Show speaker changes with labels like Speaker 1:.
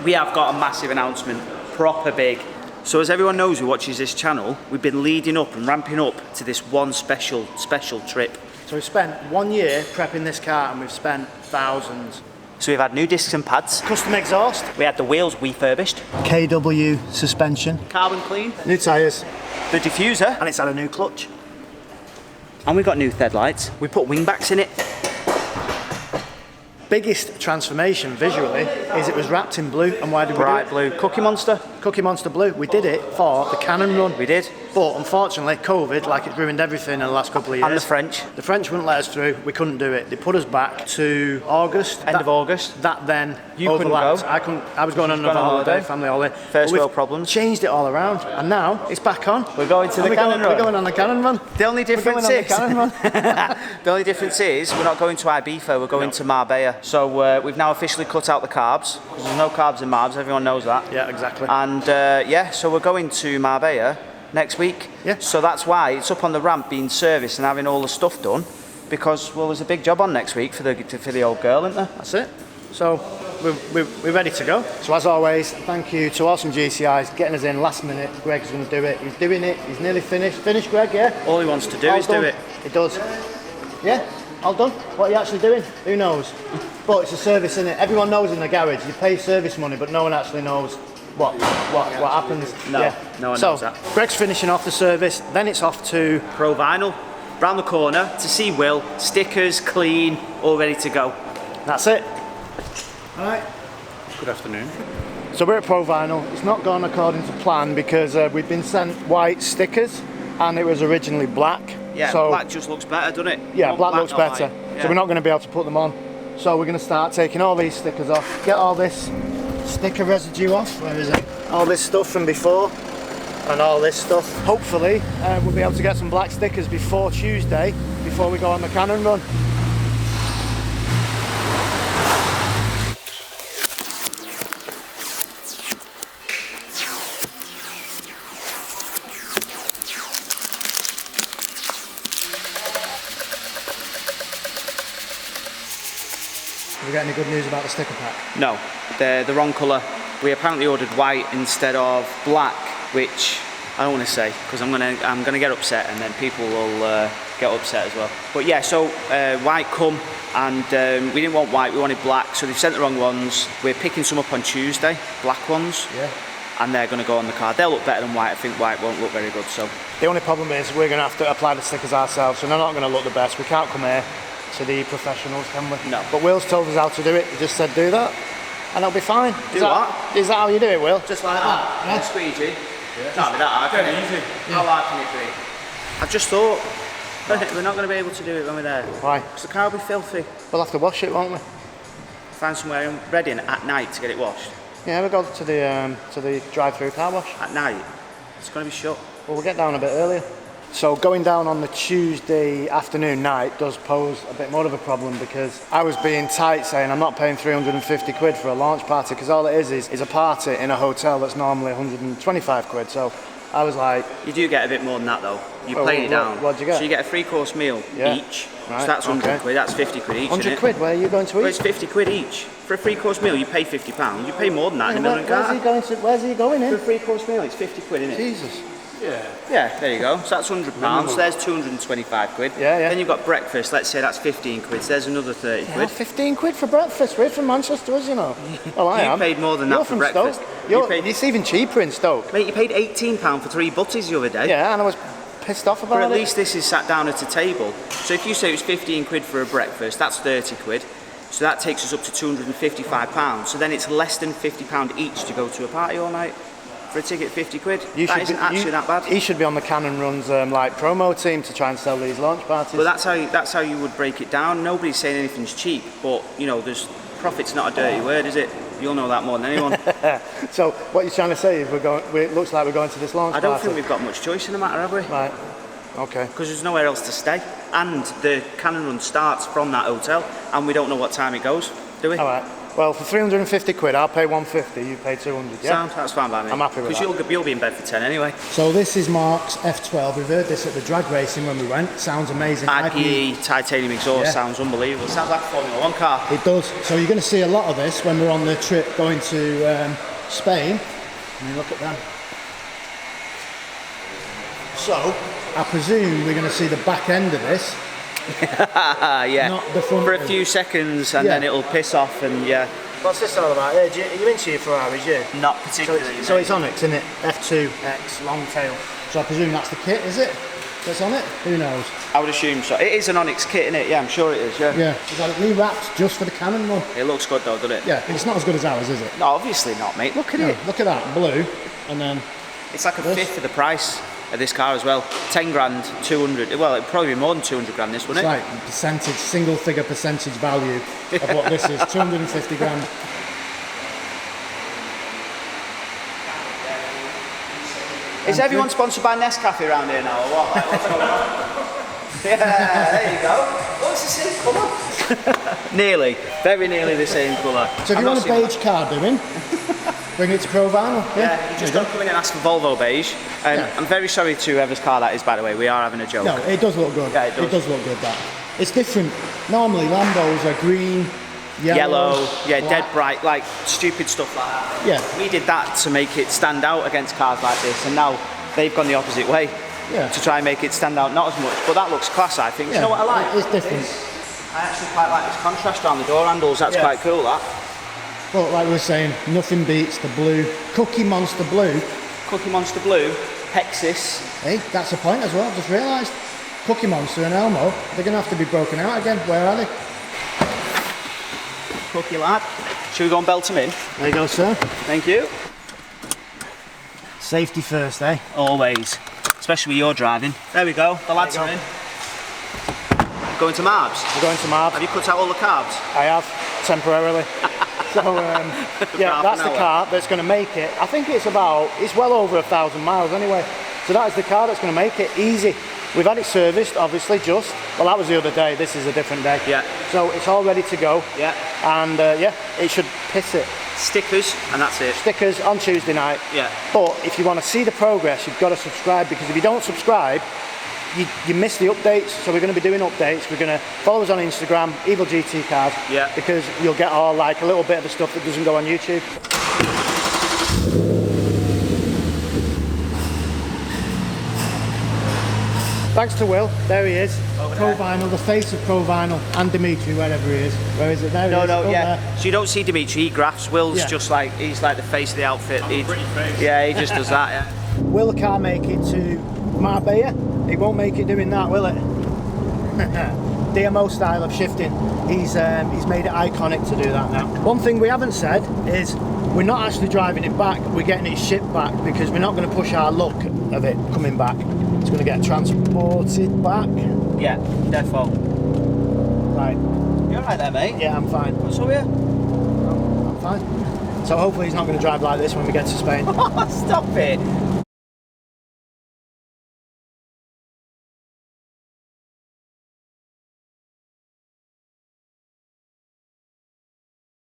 Speaker 1: we have got a massive announcement, proper big. So as everyone knows who watches this channel, we've been leading up and ramping up to this one special trip.
Speaker 2: So we've spent 1 year prepping this car and we've spent thousands.
Speaker 1: So we've had new discs and pads.
Speaker 2: Custom exhaust.
Speaker 1: We had the wheels refurbished.
Speaker 2: KW suspension.
Speaker 1: Carbon clean.
Speaker 2: New tyres.
Speaker 1: The diffuser.
Speaker 2: And it's had a new clutch.
Speaker 1: And we've got new headlights. We put wing backs in it.
Speaker 2: Biggest transformation visually is it was wrapped in blue. And why did we do
Speaker 1: Bright
Speaker 2: it?
Speaker 1: blue. Cookie Monster.
Speaker 2: Cookie Monster blue. We did it for the Cannon run.
Speaker 1: We did.
Speaker 2: But unfortunately, COVID, like it's ruined everything in the last couple of years.
Speaker 1: And the French.
Speaker 2: The French wouldn't let us through. We couldn't do it. They put us back to August.
Speaker 1: End of August.
Speaker 2: That then
Speaker 1: You
Speaker 2: overlapped.
Speaker 1: couldn't go.
Speaker 2: I couldn't. I was going on another holiday, family holiday.
Speaker 1: First world problems.
Speaker 2: Changed it all around, and now it's back on.
Speaker 1: We're going to the Cannon run.
Speaker 2: We're going on the Cannon run.
Speaker 1: The only difference is
Speaker 2: the
Speaker 1: only difference is we're not going to Ibiza. We're going to Marbella. So we've now officially cut out the carbs because there's no carbs in Marbs. Everyone knows that.
Speaker 2: Yeah, exactly.
Speaker 1: And yeah, so we're going to Marbella next week.
Speaker 2: Yeah.
Speaker 1: So that's why it's up on the ramp being serviced and having all the stuff done, because well, there's a big job on next week for the old girl, isn't there?
Speaker 2: That's it. So we're ready to go. So as always, thank you to Awesome GCIs getting us in last minute. Greg's going to do it. He's doing it. He's nearly finished. Finished, Greg? Yeah.
Speaker 1: All he wants to do is do it.
Speaker 2: He does. Yeah. All done. What are you actually doing? Who knows? But it's a service, isn't it? Everyone knows in the garage. You pay service money, but no one actually knows what happens.
Speaker 1: No,
Speaker 2: yeah.
Speaker 1: no one knows that.
Speaker 2: Greg's finishing off the service. Then it's off to
Speaker 1: Pro Vinyl, round the corner to see Will. Stickers clean, all ready to go.
Speaker 2: That's it. All right.
Speaker 3: Good afternoon.
Speaker 2: So we're at Pro Vinyl. It's not gone according to plan because we've been sent white stickers and it was originally black.
Speaker 1: Yeah,
Speaker 2: so,
Speaker 1: black just looks better, doesn't it?
Speaker 2: Yeah, black looks better.
Speaker 1: Yeah.
Speaker 2: So we're not going to be able to put them on. So we're going to start taking all these stickers off, get all this sticker residue off. Where is it? All this stuff from before and all this stuff. Hopefully we'll be able to get some black stickers before Tuesday, before we go on the Cannon run. Have we got any good news about the sticker pack?
Speaker 1: No, they're the wrong colour. We apparently ordered white instead of black, which I don't want to say because I'm gonna get upset and then people will get upset as well. But yeah, so white come and we didn't want white, we wanted black, so they've sent the wrong ones. We're picking some up on Tuesday, black ones.
Speaker 2: Yeah.
Speaker 1: And they're going to go on the car. They'll look better than white. I think white won't look very good. So
Speaker 2: the only problem is we're going to have to apply the stickers ourselves, so they're not going to look the best. We can't come here to the professionals, can we?
Speaker 1: No.
Speaker 2: But Will's told us how to do it. He just said do that, and it'll be fine.
Speaker 1: Do what?
Speaker 2: Is that how you do it, Will?
Speaker 1: Just like that.
Speaker 2: Yeah.
Speaker 1: Squeegee. Yeah. Can't be that hard, can it?
Speaker 3: Easy.
Speaker 1: How hard can it be? I've just thought we're not going to be able to do it when we're there.
Speaker 2: Why?
Speaker 1: Because the car will be filthy.
Speaker 2: We'll have to wash it, won't we?
Speaker 1: Find somewhere in Reading at night to get it washed.
Speaker 2: Yeah, we'll go to the drive-through car wash.
Speaker 1: At night, it's going to be shut.
Speaker 2: Well, we'll get down a bit earlier. So going down on the Tuesday afternoon night does pose a bit more of a problem because I was being tight saying I'm not paying 350 quid for a launch party because all it is a party in a hotel that's normally 125 quid. So I was like...
Speaker 1: You do get a bit more than that though. You
Speaker 2: Well,
Speaker 1: play it down.
Speaker 2: what'd you get?
Speaker 1: So you get a 3-course meal each.
Speaker 2: Right,
Speaker 1: So that's 100
Speaker 2: okay.
Speaker 1: quid, that's 50 quid each.
Speaker 2: 100
Speaker 1: innit?
Speaker 2: quid, where are you going to
Speaker 1: Well,
Speaker 2: eat?
Speaker 1: it's 50 quid each. For a 3-course meal, you pay £50. You pay more than that in a Milton car.
Speaker 2: Where's he going
Speaker 1: For a
Speaker 2: in?
Speaker 1: 3-course meal, it's 50 quid, isn't it?
Speaker 2: Jesus.
Speaker 3: Yeah.
Speaker 1: Yeah, there you go. So that's £100. So there's 225 quid.
Speaker 2: Yeah, yeah.
Speaker 1: Then you've got breakfast. Let's say that's 15 quid. So there's another 30
Speaker 2: Yeah,
Speaker 1: quid.
Speaker 2: 15 quid for breakfast. We're from Manchester, as you know. Well, I
Speaker 1: You
Speaker 2: am.
Speaker 1: paid more than that
Speaker 2: You're
Speaker 1: for
Speaker 2: from
Speaker 1: breakfast.
Speaker 2: Stoke. It's even cheaper in Stoke.
Speaker 1: Mate, you paid £18 for 3 butties the other day.
Speaker 2: Yeah, and I was pissed off about
Speaker 1: But
Speaker 2: it.
Speaker 1: at least this is sat down at a table. So if you say it was 15 quid for a breakfast, that's 30 quid. So that takes us up to £255. So then it's less than £50 each to go to a party all night. For a ticket, 50 quid. That isn't actually that bad.
Speaker 2: He should be on the Cannon Run's like promo team to try and sell these launch parties.
Speaker 1: But that's how you would break it down. Nobody's saying anything's cheap, but you know, there's profit's not a dirty word, is it? You'll know that more than anyone.
Speaker 2: So what you're trying to say is it looks like we're going to this launch party.
Speaker 1: I don't think we've got much choice in the matter, have we?
Speaker 2: Right. Okay.
Speaker 1: Because there's nowhere else to stay, and the Cannon Run starts from that hotel, and we don't know what time it goes, do we?
Speaker 2: All right. Well, for 350 quid, I'll pay 150, you pay 200, yeah?
Speaker 1: Sound? That's fine by me.
Speaker 2: I'm happy with that.
Speaker 1: Because you'll be in bed for 10 anyway.
Speaker 2: So this is Mark's F12. We've heard this at the drag racing when we went. Sounds amazing.
Speaker 1: IPE, titanium exhaust, sounds unbelievable. Sounds like a Formula 1 car.
Speaker 2: It does. So you're going to see a lot of this when we're on the trip going to Spain. I mean, look at them. So, I presume we're going to see the back end of this.
Speaker 1: Yeah,
Speaker 2: Not the front
Speaker 1: for a
Speaker 2: end.
Speaker 1: few seconds and then it'll piss off and
Speaker 2: What's this all about? Are you into your Ferraris, yeah?
Speaker 1: Not particularly.
Speaker 2: So it's Onyx, isn't it? F2X, long tail. So I presume that's the kit, is it? That's on it? Who knows?
Speaker 1: I would assume so. It is an Onyx kit, isn't it? Yeah, I'm sure it is, yeah.
Speaker 2: Yeah. Is that re-wrapped just for the Canon one?
Speaker 1: It looks good though, doesn't it?
Speaker 2: Yeah, it's not as good as ours, is it?
Speaker 1: No, obviously not, mate. Look at it.
Speaker 2: Look at that, blue, and then...
Speaker 1: It's like a fifth of the price of this car as well. 10 grand, 200. Well, it'd probably be more than 200 grand this, wouldn't it?
Speaker 2: It's like percentage, single figure percentage value of what this is. 250 grand.
Speaker 1: Is everyone sponsored by Nescafe around here now, or what? Like, what's going on? Yeah, there you go. What's the same colour? Nearly. Very nearly the same colour.
Speaker 2: So if you want a beige car doing, bring it to Pro Vinyl.
Speaker 1: Yeah, you just don't come in and ask for Volvo beige. I'm very sorry to whoever's car that is, by the way. We are having a joke.
Speaker 2: No, it does look good.
Speaker 1: Yeah, it does.
Speaker 2: Look good, that. It's different. Normally Lambos are green, yellow,
Speaker 1: yeah,
Speaker 2: black.
Speaker 1: dead bright, like stupid stuff like that.
Speaker 2: Yeah.
Speaker 1: We did that to make it stand out against cars like this, and now they've gone the opposite way to try and make it stand out not as much. But that looks class, I think. Do you know what I like?
Speaker 2: It's different.
Speaker 1: I actually quite like this contrast around the door handles. That's quite cool, that.
Speaker 2: But like we were saying, nothing beats the blue. Cookie Monster Blue.
Speaker 1: Cookie Monster Blue, Hexis.
Speaker 2: Hey, that's a point as well, I've just realised. Cookie Monster and Elmo, they're going to have to be broken out again. Where are they?
Speaker 1: Cookie lad. Should we go and belt them in?
Speaker 2: There you go, sir.
Speaker 1: Thank you.
Speaker 2: Safety first, eh?
Speaker 1: Always. Especially with your driving. There we go, the lads are in. Going to Marbs?
Speaker 2: We're going to Marbs.
Speaker 1: Have you cut out all the carbs?
Speaker 2: I have, temporarily. So, yeah, that's the car that's going to make it. I think it's well over 1,000 miles anyway. So that is the car that's going to make it easy. We've had it serviced, obviously, well, that was the other day. This is a different day.
Speaker 1: Yeah.
Speaker 2: So it's all ready to go.
Speaker 1: Yeah.
Speaker 2: And it should piss it.
Speaker 1: Stickers, and that's it.
Speaker 2: Stickers on Tuesday night.
Speaker 1: Yeah.
Speaker 2: But if you want to see the progress, you've got to subscribe, because if you don't subscribe, you miss the updates. So we're going to be doing updates. We're going to follow us on Instagram, Evil GT Cars. Yeah. Because you'll get all like a little bit of the stuff that doesn't go on YouTube. Thanks to Will, there he is. Pro Vinyl, the face of Pro Vinyl, and Dimitri, wherever he is. Where is it? There he is.
Speaker 1: No, yeah.
Speaker 2: There.
Speaker 1: So you don't see Dimitri, he graphs. Will's just like, he's like the face of the outfit. Yeah, he just does that, yeah.
Speaker 2: Will the car make it to Marbella? It won't make it doing that, will it? DMO style of shifting. He's made it iconic to do that now. One thing we haven't said is we're not actually driving it back, we're getting it shipped back, because we're not going to push our luck of it coming back. It's going to get transported back.
Speaker 1: Yeah, defo.
Speaker 2: Right.
Speaker 1: You alright there, mate?
Speaker 2: Yeah, I'm fine.
Speaker 1: What's up here?
Speaker 2: I'm fine. So hopefully he's not going to drive like this when we get to Spain.
Speaker 1: Stop it.